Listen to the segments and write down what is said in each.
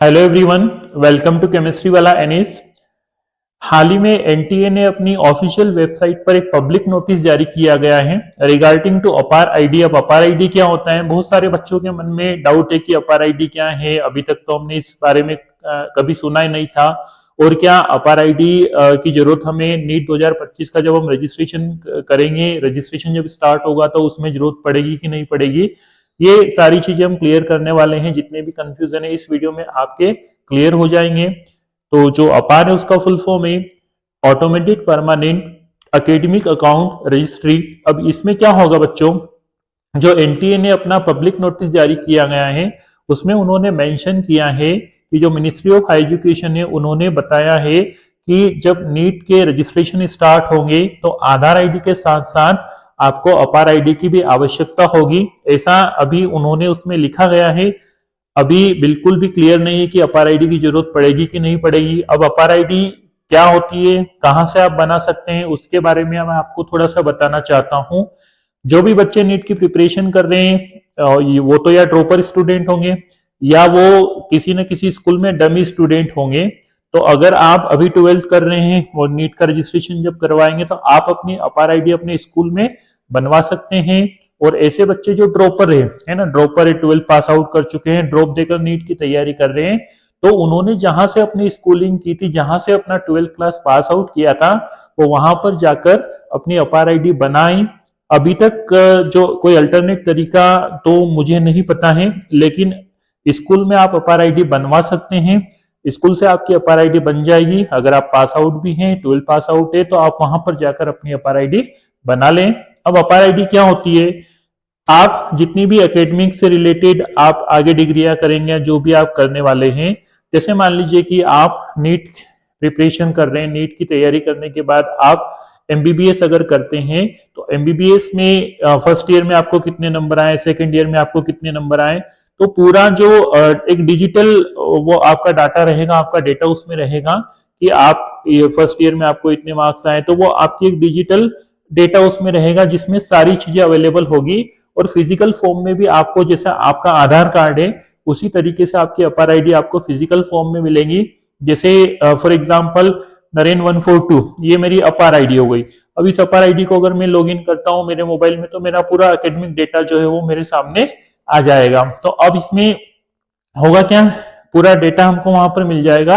Hello everyone, welcome to chemistry वाला NS. हाल ही में एनटीए ने अपनी ऑफिशियल वेबसाइट पर एक पब्लिक नोटिस जारी किया गया है रिगार्डिंग टू अपार आईडी। अब अपार आईडी क्या होता है, बहुत सारे बच्चों के मन में डाउट है कि अपार आईडी क्या है। अभी तक तो हमने इस बारे में कभी सुना ही नहीं था। और क्या अपार आईडी की जरूरत हमें नीट 2025 का जब हम रजिस्ट्रेशन करेंगे, रजिस्ट्रेशन जब स्टार्ट होगा तो उसमें जरूरत पड़ेगी कि नहीं पड़ेगी, ये सारी चीजें हम क्लियर करने वाले हैं। जितने भी कंफ्यूजन है इस वीडियो में आपके क्लियर हो जाएंगे। तो जो अपार है उसका फुल फॉर्म है automated permanent academic account registry. अब इसमें क्या होगा बच्चों, जो एनटीए ने अपना पब्लिक नोटिस जारी किया गया है उसमें उन्होंने मेंशन किया है कि जो मिनिस्ट्री ऑफ हाई एजुकेशन है उन्होंने बताया है कि जब नीट के रजिस्ट्रेशन स्टार्ट होंगे तो आधार आईडी के साथ साथ आपको अपार आईडी की भी आवश्यकता होगी। ऐसा अभी उन्होंने उसमें लिखा गया है। अभी बिल्कुल भी क्लियर नहीं है कि अपार आईडी की जरूरत पड़ेगी कि नहीं पड़ेगी। अब अपार आईडी क्या होती है, कहां से आप बना सकते हैं, उसके बारे में मैं आपको थोड़ा सा बताना चाहता हूं। जो भी बच्चे नीट की प्रिपरेशन कर रहे हैं वो तो या ड्रॉपर स्टूडेंट होंगे या वो किसी न किसी स्कूल में डमी स्टूडेंट होंगे। तो अगर आप अभी 12th कर रहे हैं और नीट का रजिस्ट्रेशन जब करवाएंगे तो आप अपनी अपार आईडी अपने स्कूल में बनवा सकते हैं। और ऐसे बच्चे जो ड्रॉपर है ना, ड्रॉपर है, 12th पास आउट कर चुके हैं, ड्रॉप देकर नीट की तैयारी कर रहे हैं, तो उन्होंने जहां से अपनी स्कूलिंग की थी, जहां से अपना 12th क्लास पास आउट किया था, वो वहां पर जाकर अपनी अपार आईडी बनाई। अभी तक जो कोई अल्टरनेट तरीका तो मुझे नहीं पता है, लेकिन स्कूल में आप अपार आईडी बनवा सकते हैं। स्कूल से आपकी अपार आईडी बन जाएगी। अगर आप पास आउट भी हैं, 12 पास आउट है, तो आप वहां पर जाकर अपनी अपार आईडी बना लें। अब अपार आईडी क्या होती है, आप जितनी भी एकेडमिक से रिलेटेड आप आगे डिग्रियां करेंगे, जो भी आप करने वाले हैं, जैसे मान लीजिए कि आप नीट प्रिपरेशन कर रहे हैं, नीट की तैयारी करने के बाद आप एमबीबीएस अगर करते हैं तो एमबीबीएस में फर्स्ट ईयर में आपको कितने नंबर आए, सेकंड ईयर में आपको कितने नंबर आए, तो पूरा जो एक डिजिटल वो आपका डाटा रहेगा, आपका डेटा उसमें रहेगा कि आप फर्स्ट ईयर में आपको इतने मार्क्स आए, तो वो आपकी एक डिजिटल डेटा उसमें रहेगा जिसमें सारी चीजें अवेलेबल होगी। और फिजिकल फॉर्म में भी आपको, जैसा आपका आधार कार्ड है उसी तरीके से आपकी अपार आईडी आपको फिजिकल फॉर्म में मिलेंगी। जैसे फॉर एग्जांपल नरेन 142 ये मेरी अपार आईडी हो गई। अब इस अपार आईडी को अगर मैं लॉगिन करता हूं मेरे मोबाइल में तो मेरा पूरा एकेडमिक डेटा जो है वो मेरे सामने आ जाएगा। तो अब इसमें होगा क्या, पूरा डेटा हमको वहां पर मिल जाएगा।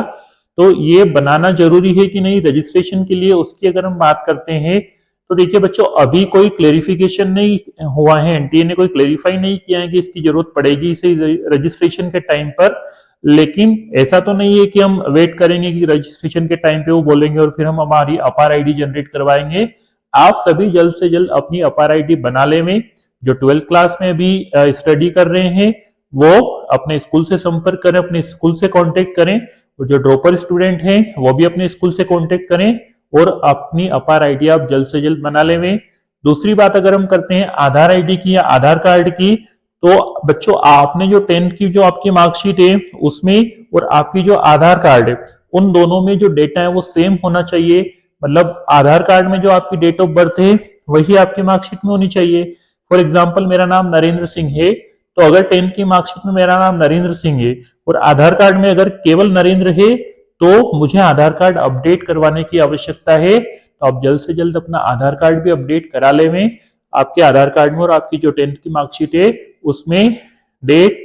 तो ये बनाना जरूरी है कि नहीं रजिस्ट्रेशन के लिए, उसकी अगर हम बात करते हैं तो देखिए बच्चों, अभी कोई क्लेरिफिकेशन नहीं हुआ है, एनटीए ने कोई क्लेरिफाई नहीं किया है कि इसकी जरूरत पड़ेगी इसे रजिस्ट्रेशन के टाइम पर। लेकिन ऐसा तो नहीं है कि हम वेट करेंगे कि रजिस्ट्रेशन के टाइम पे वो बोलेंगे और फिर हम हमारी अपार आईडी जनरेट करवाएंगे। आप सभी जल्द से जल्द अपनी अपार आईडी बना ले में। जो 12th क्लास में भी स्टडी कर रहे हैं वो अपने स्कूल से संपर्क करें, अपने स्कूल से कांटेक्ट करें। और जो ड्रॉपर स्टूडेंट हैं वो भी अपने स्कूल से कांटेक्ट करें और अपनी अपार आईडी आप जल्द से जल्द बना लें। दूसरी बात अगर हम करते हैं आधार आईडी की या आधार कार्ड की, तो बच्चों आपने जो 10th की जो आपकी मार्कशीट है उसमें और आपकी जो आधार कार्ड है उन दोनों में जो डेटा है वो सेम होना चाहिए। मतलब आधार कार्ड में जो आपकी डेट ऑफ बर्थ है वही आपकी मार्कशीट में होनी चाहिए। फॉर एग्जाम्पल मेरा नाम नरेंद्र सिंह है, तो अगर 10th की मार्कशीट में मेरा नाम नरेंद्र सिंह है और आधार कार्ड में अगर केवल नरेंद्र है तो मुझे आधार कार्ड अपडेट करवाने की आवश्यकता है। तो आप जल्द से जल्द अपना आधार कार्ड भी अपडेट करा लें। आपके आधार कार्ड में और आपकी जो 10th की मार्कशीट है उसमें डेट,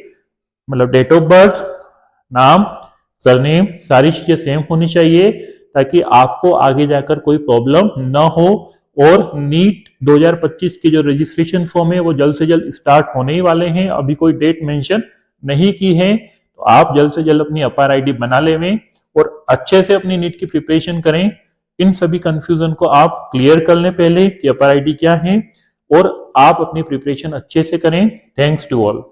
मतलब डेट ऑफ बर्थ, नाम, सरनेम, सारी चीजें सेम होनी चाहिए ताकि आपको आगे जाकर कोई प्रॉब्लम ना हो। और नीट 2025 के जो रजिस्ट्रेशन फॉर्म है वो जल्द से जल्द स्टार्ट होने ही वाले हैं, अभी कोई डेट मेंशन नहीं की है। तो आप जल्द से जल्द अपनी अपार आईडी बना लें और अच्छे से अपनी नीट की प्रिपरेशन करें। इन सभी कंफ्यूजन को आप क्लियर कर लें पहले कि अपार आईडी क्या है और आप अपनी प्रिपरेशन अच्छे से करें। Thanks to all.